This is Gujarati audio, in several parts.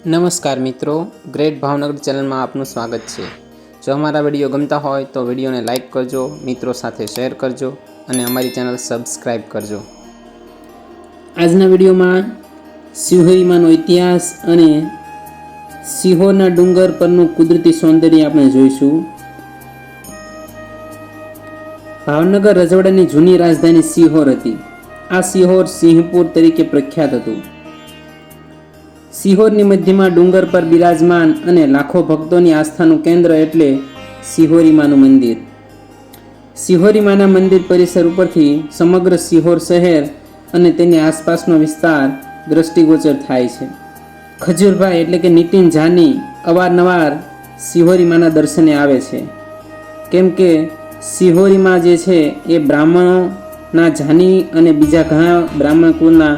નમસ્કાર મિત્રો, ગ્રેટ ભાવનગર ચેનલમાં આપનું સ્વાગત છે। જો અમારા વિડીયો ગમતા હોય તો વિડીયોને લાઇક કરજો, મિત્રો સાથે શેર કરજો અને અમારી ચેનલ સબસ્ક્રાઈબ કરજો। આજના વિડીયોમાં શિહોરીમાંનો ઇતિહાસ અને શિહોરના ડુંગર પરનું કુદરતી સૌંદર્ય આપણે જોઈશું। ભાવનગર રજવાડાની જૂની રાજધાની શિહોર હતી। આ શિહોર સિંહપુર તરીકે પ્રખ્યાત હતું। શિહોરની મધ્યમાં ડુંગર પર બિરાજમાન અને લાખો ભક્તોની આસ્થાનું કેન્દ્ર એટલે શિહોરીમાનું મંદિર। શિહોરીમાના મંદિર પરિસર ઉપરથી સમગ્ર શિહોર શહેર અને તેની આસપાસનો વિસ્તાર દ્રષ્ટિગોચર થાય છે। ખજૂરભાઈ એટલે કે નીતિન જાની અવારનવાર શિહોરીમાના દર્શને આવે છે, કેમ કે શિહોરીમાં જે છે એ બ્રાહ્મણોના જાની અને બીજા ઘણા બ્રાહ્મણ કુળના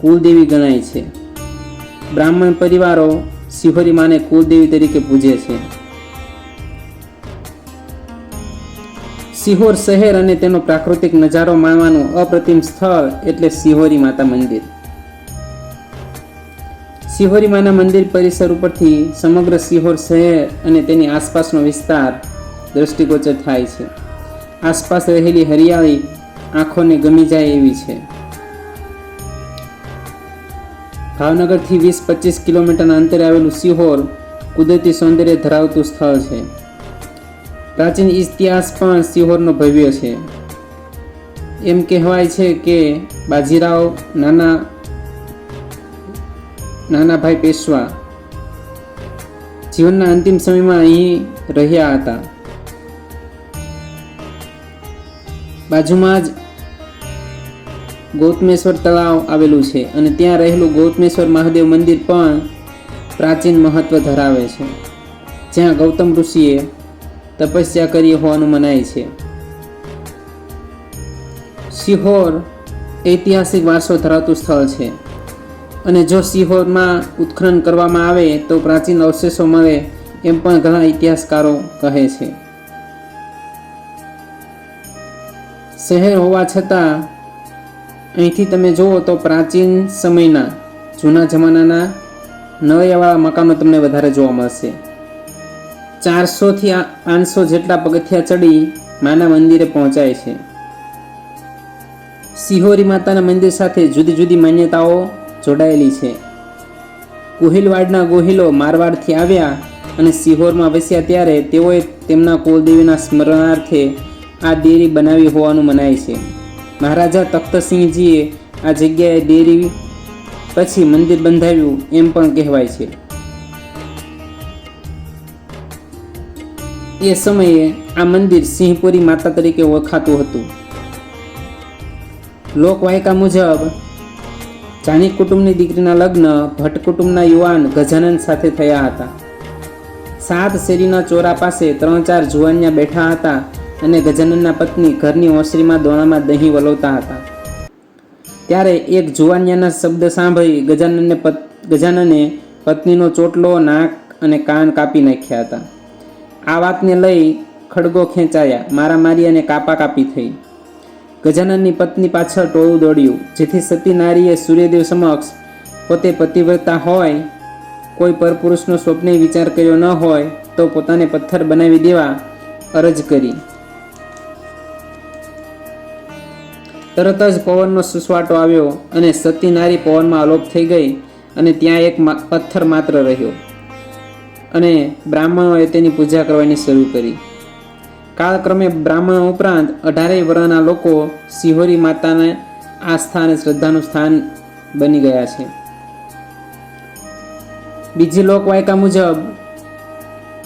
કુલદેવી ગણાય છે। બ્રાહ્મણ પરિવારો શિહોરીમાને કુલદેવી તરીકે પૂજે છે। શિહોર શહેર અને તેનો પ્રાકૃતિક નજારો માણવાનું અપ્રતિમ સ્થળ એટલે શિહોરી માતા મંદિર। શિહોરી માના મંદિર પરિસર ઉપરથી સમગ્ર શિહોર શહેર અને તેની આસપાસનો વિસ્તાર દ્રષ્ટિગોચર થાય છે। આસપાસ રહેલી હરિયાળી આંખોને ગમી જાય એવી છે। ભાવનગરથી 20-25 કિલોમીટરના અંતરે આવેલું શિહોર કુદરતી સૌંદર્ય ધરાવતું સ્થળ છે। પ્રાચીન ઇતિહાસ પણ શિહોરનો ભવ્ય છે। એમ કહેવાય છે કે બાજીરાવ નાના ભાઈ પેશવા જીવનના અંતિમ સમયમાં અહીં રહ્યા હતા। બાજુમાં જ ગૌતમેશ્વર તળાવ આવેલું છે અને ત્યાં રહેલું ગૌતમેશ્વર મહાદેવ મંદિર પણ પ્રાચીન મહત્વ ધરાવે છે, જ્યાં ગૌતમ ઋષિએ તપસ્યા કરી હોવાનું મનાય છે। શિહોર ઐતિહાસિક વારસો ધરાવતું સ્થળ છે અને જો શિહોરમાં ઉત્ખનન કરવામાં આવે તો પ્રાચીન અવશેષો મળે એમ પણ ઘણા ઇતિહાસકારો કહે છે। શહેર હોવા છતાં અહીંથી તમે જુઓ તો પ્રાચીન સમયના જૂના જમાનાના નળિયાવાળા મકાનો તમને વધારે જોવા મળશે। 400થી 500 જેટલા પગથિયા ચડી માના મંદિરે પહોંચાય છે। શિહોરી માતાના મંદિર સાથે જુદી જુદી માન્યતાઓ જોડાયેલી છે। કુહિલવાડના ગોહિલો મારવાડથી આવ્યા અને શિહોરમાં વસ્યા ત્યારે તેઓએ તેમના કુલદેવીના સ્મરણાર્થે આ ડેરી બનાવી હોવાનું મનાય છે। મહારાજા તખ્તસિંહજીએ આ જગ્યાએ ડેરી પછી મંદિર બંધાવ્યું એમ પણ કહેવાય છે। એ સમયે આ મંદિર સિંહપુરી માતા તરીકે ઓળખાતું હતું। લોકવાયકા મુજબ જાની કુટુંબની દીકરીના લગ્ન ભટ્ટ કુટુંબના યુવાન ગજાનન સાથે થયા હતા। 7 શેરીના ચોરા પાસે 3-4 જુવાનિયા બેઠા હતા અને ગજાનનના પત્ની ઘરની ઓસરીમાં દોણામાં દહીં વલોવતા હતા। ત્યારે એક જુવાનિયાના શબ્દ સાંભળી ગજાનને પત્નીનો ચોટલો, નાક અને કાન કાપી નાખ્યા હતા। આ વાતને લઈ ખડગો ખેંચાયા, મારામારી અને કાપાકાપી થઈ। ગજાનનની પત્ની પાછળ ટોળું દોડ્યું, જેથી સતી નારીએ સૂર્યદેવ સમક્ષ પોતે પતિવ્રતા હોય, કોઈ પરપુરુષનો સ્વપ્ને વિચાર કર્યો ન હોય તો પોતાને પથ્થર બનાવી દેવા અરજ કરી। તરત જ પવનનો સુસવાટો આવ્યો અને સતી નારી પવનમાં અલોપ થઈ ગઈ અને ત્યાં એક પથ્થર માત્ર રહ્યો અને બ્રાહ્મણોએ તેની પૂજા કરવાની શરૂ કરી। કાળક્રમે બ્રાહ્મણો ઉપરાંત 18 વર્ણના લોકો શિહોરી માતાના આસ્થા અને શ્રદ્ધાનું સ્થાન બની ગયા છે। બીજી લોકવાયકા મુજબ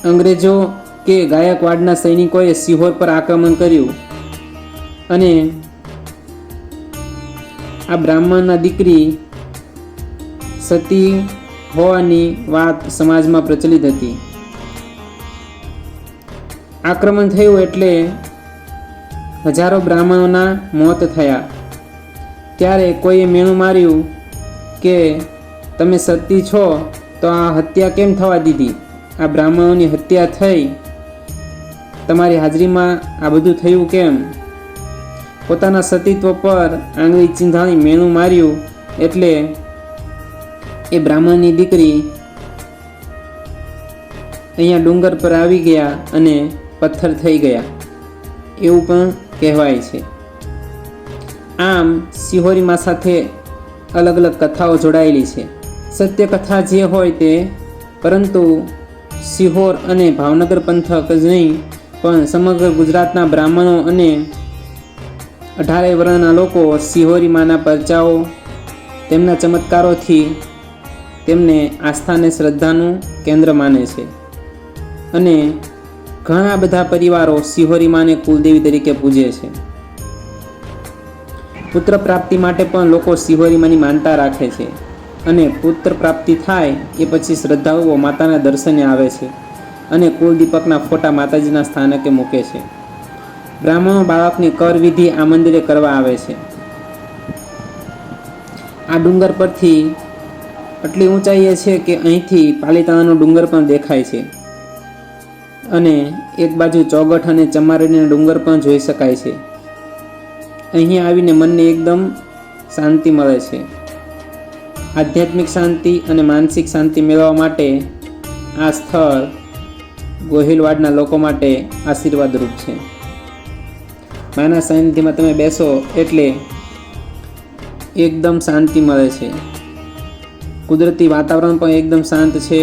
અંગ્રેજો કે ગાયકવાડના સૈનિકોએ શિહોર પર આક્રમણ કર્યું અને આ બ્રાહ્મણના દીકરી સતી હોવાની વાત સમાજમાં પ્રચલિત હતી। આક્રમણ થયું એટલે હજારો બ્રાહ્મણોના મોત થયા। ત્યારે કોઈએ મેણું માર્યું કે તમે સતી છો તો આ હત્યા કેમ થવા દીધી? આ બ્રાહ્મણોની હત્યા થઈ, તમારી હાજરીમાં આ બધું થયું કેમ? પોતાના સતીત્વ પર આંગળી ચીંધાણી મેણું માર્યું એટલે એ બ્રાહ્મણની દીકરી અહીંયા ડુંગર પર આવી ગયા અને પથ્થર થઈ ગયા એવું પણ કહેવાય છે. આમ સિહોરીમાં સાથે અલગ અલગ કથાઓ જોડાયેલી છે. સત્ય કથા જે હોય તે, પરંતુ સિહોર અને ભાવનગર પંથક જ નહીં પણ સમગ્ર ગુજરાતના બ્રાહ્મણો અને 18 વર્ણના લોકો સિહોરી માના પરચાઓ, તેમના ચમત્કારોથી તેમને આસ્થા અને શ્રદ્ધાનું કેન્દ્ર માને છે. અને ઘણા બધા પરિવારો સિહોરી માને કુલદેવી તરીકે પૂજે છે. પુત્ર પ્રાપ્તિ માટે પણ લોકો સિહોરી માની માનતા રાખે છે અને પુત્ર પ્રાપ્તિ થાય એ પછી શ્રદ્ધાળુઓ માતાના દર્શને આવે છે અને કુલદીપકના ફોટા માતાજીના સ્થાનકે મૂકે છે. બ્રાહ્મણો બાળકની કર વિધિ આ મંદિરે કરવા આવે છે. આ ડુંગર પરથી આટલી ઊંચાઈએ છે કે અહીંથી પાલિતાણાનો ડુંગર પણ દેખાય છે અને એક બાજુ ચોગઠ અને ચમારડીના ડુંગર પણ જોઈ શકાય છે. અહીં આવીને મનને એકદમ શાંતિ મળે છે. આધ્યાત્મિક શાંતિ અને માનસિક શાંતિ મેળવવા માટે આ સ્થળ ગોહિલવાડના લોકો માટે આશીર્વાદરૂપ છે. માના સાનિધ્યમાં તમે બેસો એટલે એકદમ શાંતિ મળે છે. કુદરતી વાતાવરણ પણ એકદમ શાંત છે.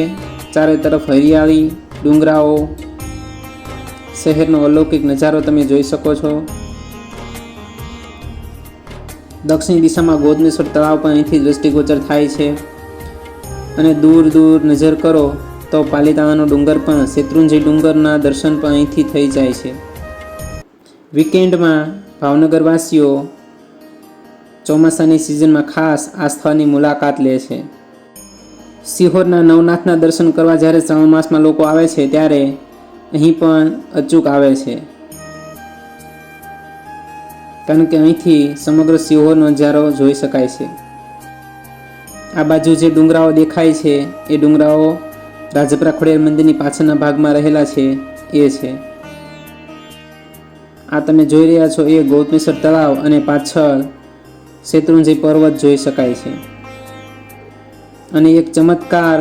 ચારે તરફ હરિયાળી, ડુંગરાઓ, શહેરનો અલૌકિક નજારો તમે જોઈ શકો છો. દક્ષિણ દિશામાં ગોતમેશ્વર તળાવ પણ અહીંથી દ્રષ્ટિગોચર થાય છે અને દૂર દૂર નજર કરો તો પાલિતાણાનો ડુંગર પણ, શેત્રુંજય ડુંગરના દર્શન પણ અહીંથી થઈ જાય છે. વીકેન્ડમાં ભાવનગરવાસીઓ ચોમાસાની સિઝનમાં ખાસ આ સ્થળની મુલાકાત લે છે. સિહોરના નવનાથના દર્શન કરવા જ્યારે શ્રાવણ માસમાં લોકો આવે છે ત્યારે અહીં પણ અચૂક આવે છે, કારણ કે અહીંથી સમગ્ર સિહોરનો નજારો જોઈ શકાય છે. આ બાજુ જે ડુંગરાઓ દેખાય છે એ ડુંગરાઓ રાજપરા ખોડિયાર મંદિરની પાછળના ભાગમાં રહેલા છે એ છે. આ તમે જોઈ રહ્યા છો એ ગોતમેશ્વર તળાવ અને પાછળ શેત્રુંજય પર્વત જોઈ શકાય છે. અને એક ચમત્કાર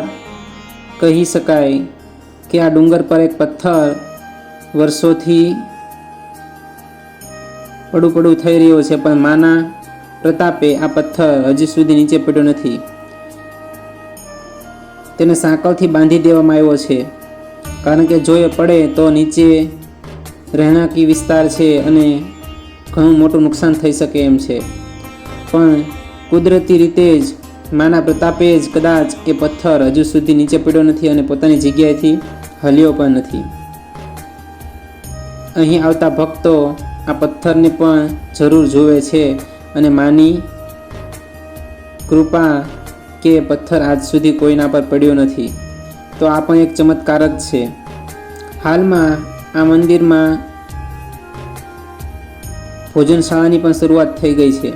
કહી શકાય કે આ ડુંગર પર એક પથ્થર વર્ષોથી પડું થઈ રહ્યો છે, પણ માના પ્રતાપે આ પથ્થર હજી સુધી નીચે પડ્યો નથી. તેને સાંકળથી બાંધી દેવામાં આવ્યો છે, કારણ કે જો એ પડે તો નીચે રહેણાંકી વિસ્તાર છે અને ઘણું મોટું નુકસાન થઈ શકે એમ છે. પણ કુદરતી રીતે જ માના પ્રતાપે જ કદાચ એ પથ્થર હજુ સુધી નીચે પડ્યો નથી અને પોતાની જગ્યાએથી હલ્યો પણ નથી. અહીં આવતા ભક્તો આ પથ્થરને પણ જરૂર જોવે છે અને માની કૃપા કે પથ્થર આજ સુધી કોઈના પર પડ્યો નથી. તો આ પણ એક ચમત્કાર જ છે. હાલમાં આ મંદિરમાં ભોજનશાળાની પણ શરૂઆત થઈ ગઈ છે.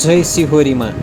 જય સિહોરીમાં.